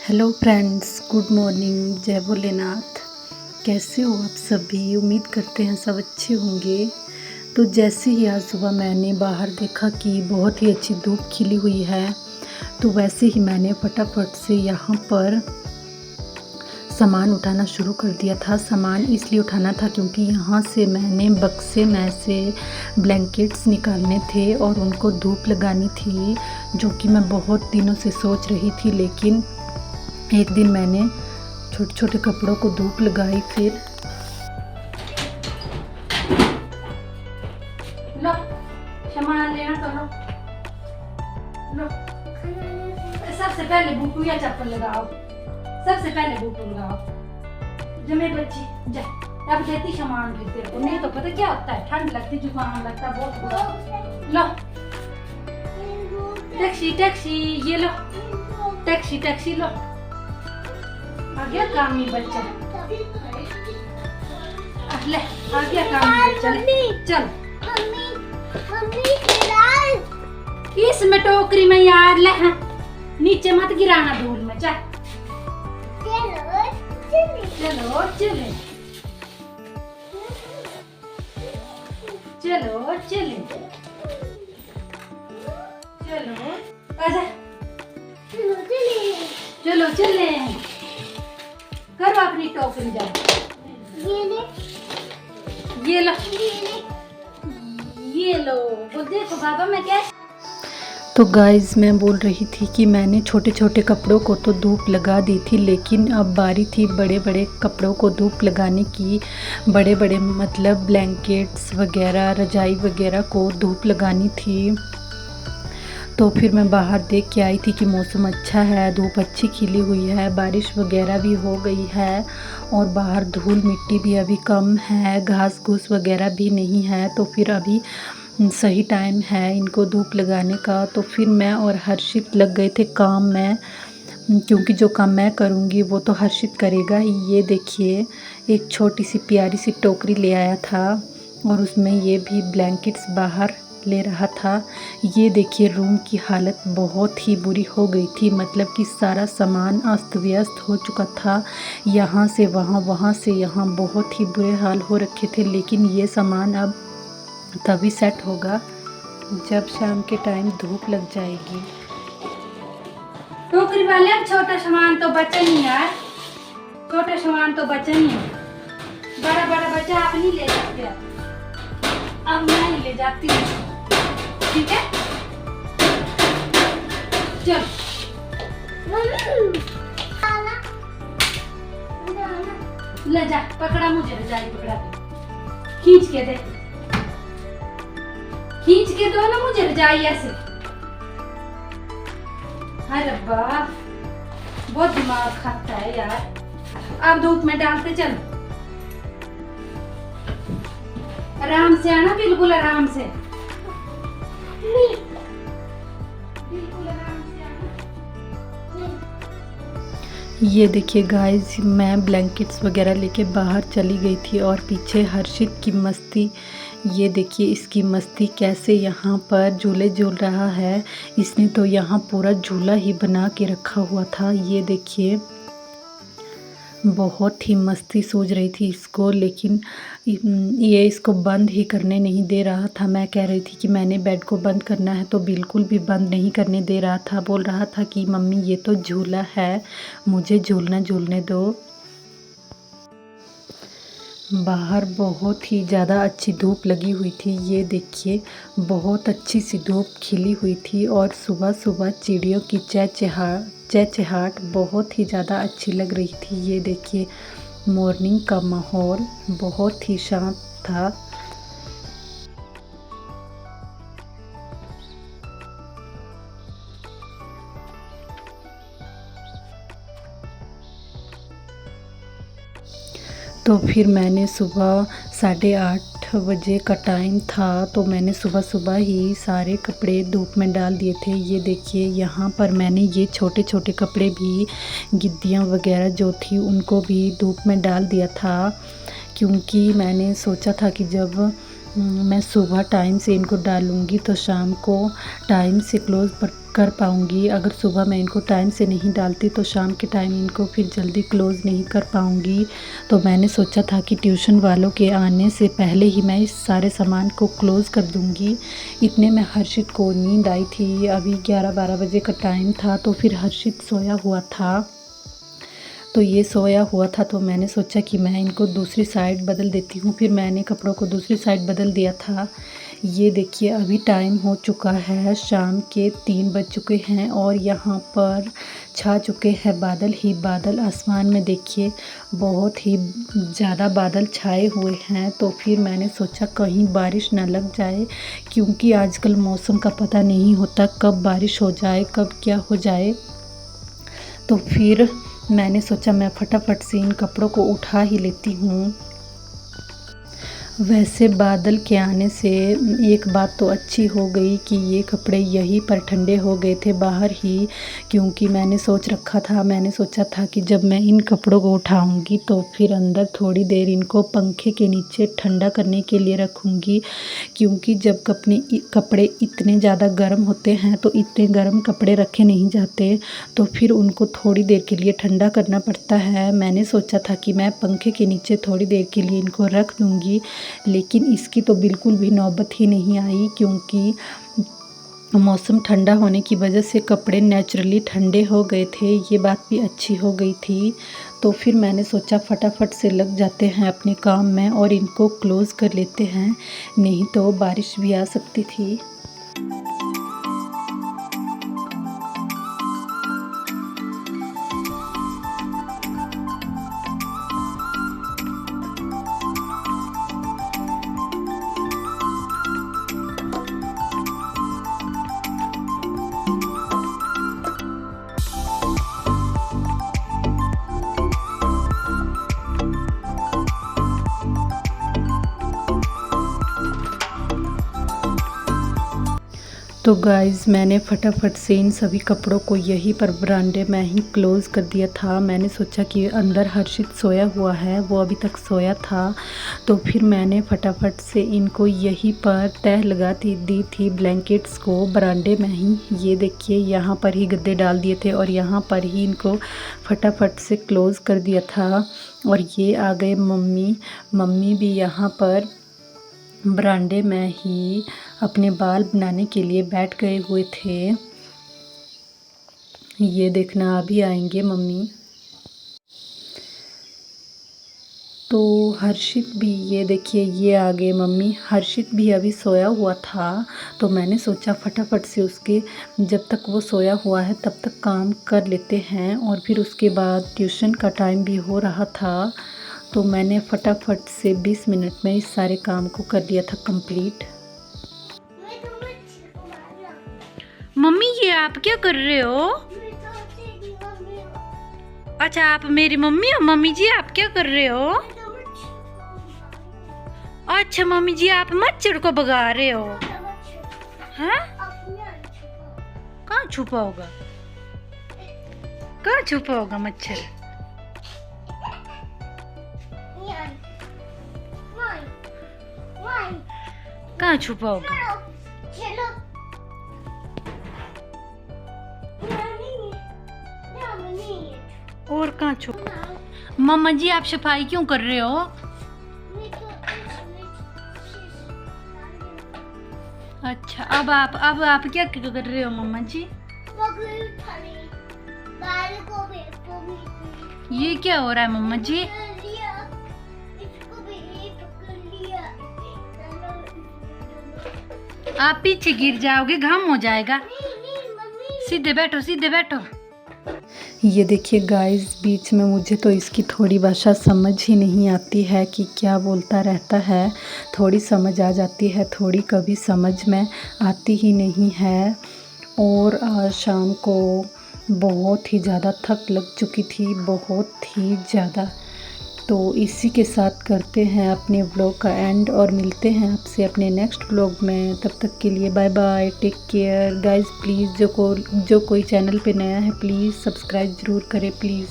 Hello friends, good morning. जय भोलेनाथ। कैसे हो आप सभी? उम्मीद करते हैं सब अच्छे होंगे। तो जैसे ही आज सुबह मैंने बाहर देखा कि बहुत ही अच्छी धूप खिली हुई है, तो वैसे ही मैंने फटाफट से यहाँ पर सामान उठाना शुरू कर दिया था। सामान इसलिए उठाना था क्योंकि यहाँ से मैंने बक्से में से ब्लैंकेट्स निकालने थे और उनको धूप लगानी थी, जो कि मैं बहुत दिनों से सोच रही थी। लेकिन एक दिन मैंने छोटे छोटे कपड़ों को धूप लगाई। फिर लो सामान लेना तो लो लो। सबसे पहले बूटू या चप्पल लगाओ। सबसे पहले बूटू लगाओ। जमे बच्ची जा, अब देती सामान फिर तेरे को। नहीं तो पता क्या होता है, ठंड लगती, जुकाम लगता है बहुत बुरा। लो टैक्सी टैक्सी, ये लो टैक्सी टैक्सी लो। आ गया कामी बच्चा, ले आ गया कामी बच्चा। चल इसमें टोकरी में यार ले, हाँ नीचे मत गिराना धूल में। चल चलो चले चलो चले चलो आजा, चलो चले करो अपनी टोकरी। जाओ ये लो ये लो। वो देखो बाबा मैं क्या। तो गाइस, मैं बोल रही थी कि मैंने छोटे छोटे कपड़ों को तो धूप लगा दी थी, लेकिन अब बारी थी बड़े बड़े कपड़ों को धूप लगाने की। बड़े बड़े मतलब ब्लैंकेट्स वगैरह, रजाई वगैरह को धूप लगानी थी। तो फिर मैं बाहर देख के आई थी कि मौसम अच्छा है, धूप अच्छी खिली हुई है, बारिश वगैरह भी हो गई है और बाहर धूल मिट्टी भी अभी कम है, घास घूस वगैरह भी नहीं है। तो फिर अभी सही टाइम है इनको धूप लगाने का। तो फिर मैं और हर्षित लग गए थे काम में, क्योंकि जो काम मैं करूँगी वो तो हर्षित करेगा ही। ये देखिए, एक छोटी सी प्यारी सी टोकरी ले आया था और उसमें ये भी ब्लैंकेट्स बाहर ले रहा था। ये देखिए, रूम की हालत बहुत ही बुरी हो गई थी, मतलब कि सारा सामान अस्त व्यस्त हो चुका था। यहाँ से वहाँ, वहाँ से यहाँ, बहुत ही बुरे हाल हो रखे थे। लेकिन ये सामान अब तभी सेट होगा जब शाम के टाइम धूप लग जाएगी। टोकरी वाले अब छोटा सामान तो बचा नहीं यार, छोटा सामान तो बचा नहीं है। बड़ा बड़ा बच्चा आप नहीं ले सकते, अब मैं ही ले जाती हूँ। ठीक है चल ले जा, पकड़ा मुझे रजाई, पकड़ा दे, खींच के दे, खींच के दो ना मुझे रजाई ऐसे। अरे रब्बा, बहुत दिमाग खाता है यार। अब धूप में डालते चलो, आराम से आना, बिल्कुल आराम से, बिल्कुल आराम से आना। ये देखिए गाइस, मैं ब्लैंकेट्स वगैरह लेके बाहर चली गई थी और पीछे हर्षित की मस्ती। ये देखिए इसकी मस्ती कैसे यहाँ पर झूले झूल रहा है। इसने तो यहाँ पूरा झूला ही बना के रखा हुआ था। ये देखिए, बहुत ही मस्ती सूझ रही थी इसको, लेकिन ये इसको बंद ही करने नहीं दे रहा था। मैं कह रही थी कि मैंने बेड को बंद करना है, तो बिल्कुल भी बंद नहीं करने दे रहा था। बोल रहा था कि मम्मी ये तो झूला है, मुझे झूलने दो। बाहर बहुत ही ज़्यादा अच्छी धूप लगी हुई थी। ये देखिए, बहुत अच्छी सी धूप खिली हुई थी और सुबह सुबह चिड़ियों की चहचहाट बहुत ही ज़्यादा अच्छी लग रही थी। ये देखिए, मॉर्निंग का माहौल बहुत ही शांत था। तो फिर मैंने सुबह 8:30 बजे का टाइम था, तो मैंने सुबह सुबह ही सारे कपड़े धूप में डाल दिए थे। ये देखिए, यहाँ पर मैंने ये छोटे छोटे कपड़े भी, गिद्दियाँ वगैरह जो थी उनको भी धूप में डाल दिया था, क्योंकि मैंने सोचा था कि जब मैं सुबह टाइम से इनको डालूँगी तो शाम को टाइम से क्लोज़ कर पाऊँगी। अगर सुबह मैं इनको टाइम से नहीं डालती तो शाम के टाइम इनको फिर जल्दी क्लोज़ नहीं कर पाऊँगी। तो मैंने सोचा था कि ट्यूशन वालों के आने से पहले ही मैं इस सारे सामान को क्लोज़ कर दूँगी। इतने में हर्षित को नींद आई थी। अभी 11-12 बजे का टाइम था, तो फिर हर्षित सोया हुआ था। तो ये सोया हुआ था, तो मैंने सोचा कि मैं इनको दूसरी साइड बदल देती हूँ। फिर मैंने कपड़ों को दूसरी साइड बदल दिया था। ये देखिए अभी टाइम हो चुका है, शाम के 3 बज चुके हैं और यहाँ पर छा चुके हैं बादल ही बादल। आसमान में देखिए बहुत ही ज़्यादा बादल छाए हुए हैं। तो फिर मैंने सोचा कहीं बारिश ना लग जाए, क्योंकि आजकल मौसम का पता नहीं होता कब बारिश हो जाए, कब क्या हो जाए। तो फिर मैंने सोचा मैं फटाफट से इन कपड़ों को उठा ही लेती हूँ। वैसे बादल के आने से एक बात तो अच्छी हो गई कि ये कपड़े यहीं पर ठंडे हो गए थे बाहर ही, क्योंकि मैंने सोचा था कि जब मैं इन कपड़ों को उठाऊंगी तो फिर अंदर थोड़ी देर इनको पंखे के नीचे ठंडा करने के लिए रखूंगी, क्योंकि जब कपड़े इतने ज़्यादा गर्म होते हैं तो इतने गर्म कपड़े रखे नहीं जाते, तो फिर उनको थोड़ी देर के लिए ठंडा करना पड़ता है। मैंने सोचा था कि मैं पंखे के नीचे थोड़ी देर के लिए इनको रख दूँगी, लेकिन इसकी तो बिल्कुल भी नौबत ही नहीं आई, क्योंकि मौसम ठंडा होने की वजह से कपड़े नेचुरली ठंडे हो गए थे। ये बात भी अच्छी हो गई थी। तो फिर मैंने सोचा फटाफट से लग जाते हैं अपने काम में और इनको क्लोज़ कर लेते हैं, नहीं तो बारिश भी आ सकती थी। तो गाइज़ मैंने फटाफट से इन सभी कपड़ों को यहीं पर बरामदे में ही क्लोज़ कर दिया था। मैंने सोचा कि अंदर हर्षित सोया हुआ है, वो अभी तक सोया था, तो फिर मैंने फटाफट से इनको यहीं पर तह लगा दी थी ब्लैंकेट्स को बरामदे में ही। ये देखिए यहाँ पर ही गद्दे डाल दिए थे और यहाँ पर ही इनको फटाफट से क्लोज़ कर दिया था। और ये आ गए मम्मी भी यहाँ पर बरामदे में ही अपने बाल बनाने के लिए बैठ गए हुए थे। ये देखना अभी आएंगे मम्मी। तो हर्षित भी, ये देखिए ये आ गए मम्मी। हर्षित भी अभी सोया हुआ था, तो मैंने सोचा फटाफट से उसके जब तक वो सोया हुआ है तब तक काम कर लेते हैं, और फिर उसके बाद ट्यूशन का टाइम भी हो रहा था, तो मैंने फटाफट से 20 मिनट में इस सारे काम को कर दिया था कंप्लीट। मम्मी ये आप क्या कर रहे हो? अच्छा आप मेरी मम्मी हो? मम्मी जी आप क्या कर रहे हो? अच्छा मम्मी जी आप मच्छर को भगा रहे हो? हाँ? कहाँ छुपा होगा? कहाँ छुपा होगा मच्छर? कहाँ छुपा होगा? और कहाँ छुपा? मम्मा जी आप सफाई क्यों कर रहे हो? अच्छा अब आप क्या कर रहे हो मम्मा जी? ये क्या हो रहा है मम्मा जी? आप पीछे गिर जाओगे, घाम हो जाएगा। सीधे बैठो, सीधे बैठो। ये देखिए गाइस, बीच में मुझे तो इसकी थोड़ी भाषा समझ ही नहीं आती है कि क्या बोलता रहता है। थोड़ी समझ आ जाती है, थोड़ी कभी समझ में आती ही नहीं है। और आज शाम को बहुत ही ज़्यादा थक लग चुकी थी, बहुत ही ज़्यादा। तो इसी के साथ करते हैं अपने व्लॉग का एंड और मिलते हैं आपसे अपने नेक्स्ट व्लॉग में। तब तक के लिए bye bye, take care guys. Please जो कोई चैनल पे नया है प्लीज़ सब्सक्राइब ज़रूर करें प्लीज़।